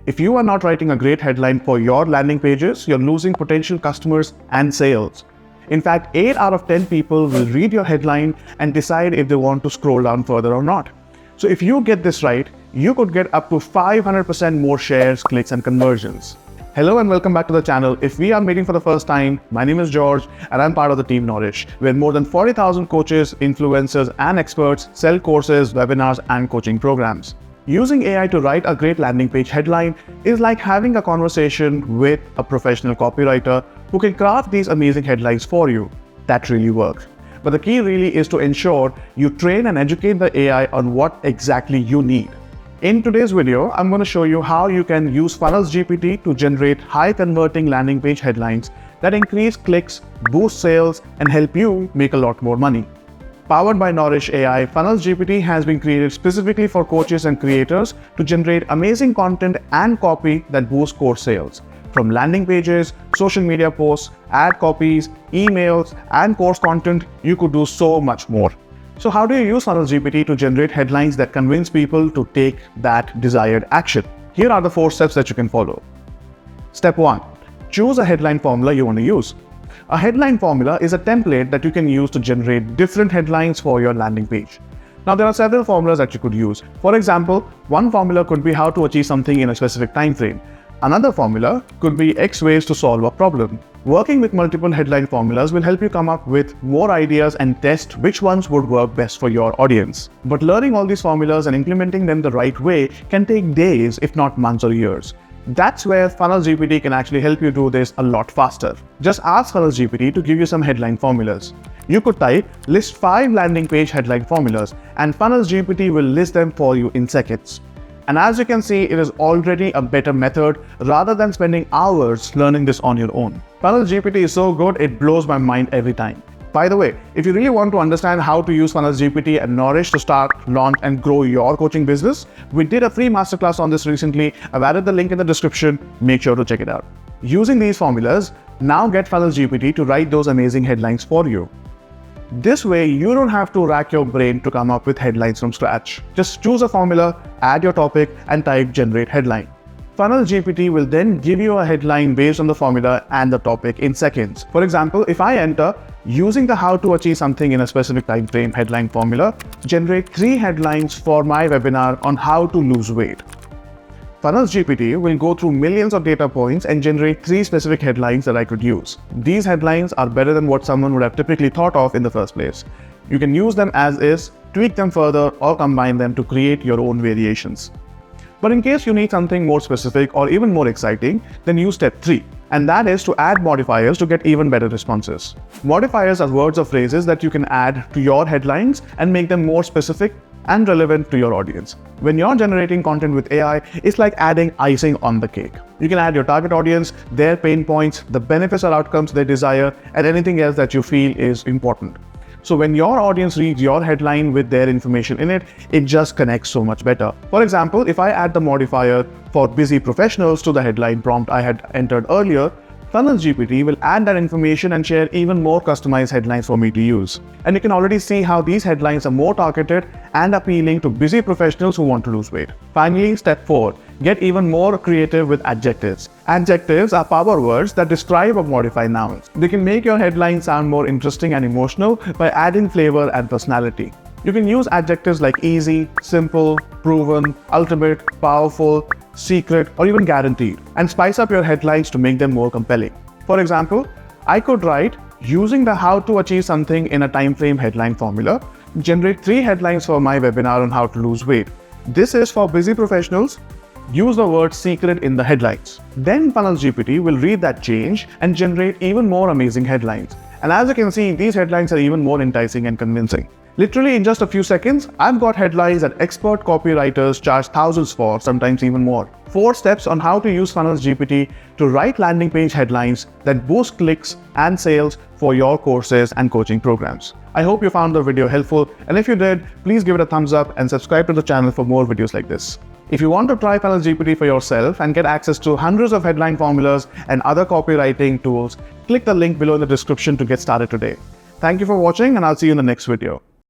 If you are not writing a great headline for your landing pages, you're losing potential customers and sales. In fact, 8 out of 10 people will read your headline and decide if they want to scroll down further or not. So if you get this right, you could get up to 500% more shares, clicks, and conversions. Hello and welcome back to the channel. If we are meeting for the first time, my name is George and I'm part of the team Knorish, where more than 40,000 coaches, influencers, and experts sell courses, webinars, and coaching programs. Using AI to write a great landing page headline is like having a conversation with a professional copywriter who can craft these amazing headlines for you. That really works. But the key really is to ensure you train and educate the AI on what exactly you need. In today's video, I'm going to show you how you can use FunnelsGPT to generate high-converting landing page headlines that increase clicks, boost sales, and help you make a lot more money. Powered by Knorish AI, FunnelsGPT has been created specifically for coaches and creators to generate amazing content and copy that boosts course sales. From landing pages, social media posts, ad copies, emails, and course content, you could do so much more. So how do you use FunnelsGPT to generate headlines that convince people to take that desired action? Here are the 4 steps that you can follow. Step 1. Choose a headline formula you want to use. A headline formula is a template that you can use to generate different headlines for your landing page. Now there are several formulas that you could use. For example, one formula could be how to achieve something in a specific time frame. Another formula could be X ways to solve a problem. Working with multiple headline formulas will help you come up with more ideas and test which ones would work best for your audience. But learning all these formulas and implementing them the right way can take days, if not months or years. That's where FunnelsGPT can actually help you do this a lot faster. Just ask FunnelsGPT to give you some headline formulas. You could type list 5 landing page headline formulas and FunnelsGPT will list them for you in seconds. And as you can see, it is already a better method rather than spending hours learning this on your own. FunnelsGPT is so good, it blows my mind every time. By the way, if you really want to understand how to use FunnelsGPT and Knorish to start, launch, and grow your coaching business, we did a free masterclass on this recently. I've added the link in the description. Make sure to check it out. Using these formulas, now get FunnelsGPT to write those amazing headlines for you. This way, you don't have to rack your brain to come up with headlines from scratch. Just choose a formula, add your topic, and type generate headline. FunnelsGPT will then give you a headline based on the formula and the topic in seconds. For example, if I enter using the how to achieve something in a specific time frame headline formula, generate 3 headlines for my webinar on how to lose weight. FunnelsGPT will go through millions of data points and generate 3 specific headlines that I could use. These headlines are better than what someone would have typically thought of in the first place. You can use them as is, tweak them further, or combine them to create your own variations. But in case you need something more specific or even more exciting, then use step 3. And that is to add modifiers to get even better responses. Modifiers are words or phrases that you can add to your headlines and make them more specific and relevant to your audience. When you're generating content with AI, it's like adding icing on the cake. You can add your target audience, their pain points, the benefits or outcomes they desire, and anything else that you feel is important. So when your audience reads your headline with their information in it, it just connects so much better. For example, if I add the modifier for busy professionals to the headline prompt I had entered earlier, FunnelsGPT will add that information and share even more customized headlines for me to use. And you can already see how these headlines are more targeted and appealing to busy professionals who want to lose weight. Finally, step 4. Get even more creative with adjectives. Adjectives are power words that describe or modify nouns. They can make your headline sound more interesting and emotional by adding flavor and personality. You can use adjectives like easy, simple, proven, ultimate, powerful, secret, or even guaranteed, and spice up your headlines to make them more compelling. For example, I could write, using the how to achieve something in a time frame headline formula, generate 3 headlines for my webinar on how to lose weight. This is for busy professionals. Use the word secret in the headlines. Then FunnelsGPT will read that change and generate even more amazing headlines. And as you can see, these headlines are even more enticing and convincing. Literally in just a few seconds, I've got headlines that expert copywriters charge thousands for, sometimes even more. 4 steps on how to use FunnelsGPT to write landing page headlines that boost clicks and sales for your courses and coaching programs. I hope you found the video helpful, and if you did, please give it a thumbs up and subscribe to the channel for more videos like this. If you want to try FunnelsGPT for yourself and get access to hundreds of headline formulas and other copywriting tools, click the link below in the description to get started today. Thank you for watching, and I'll see you in the next video.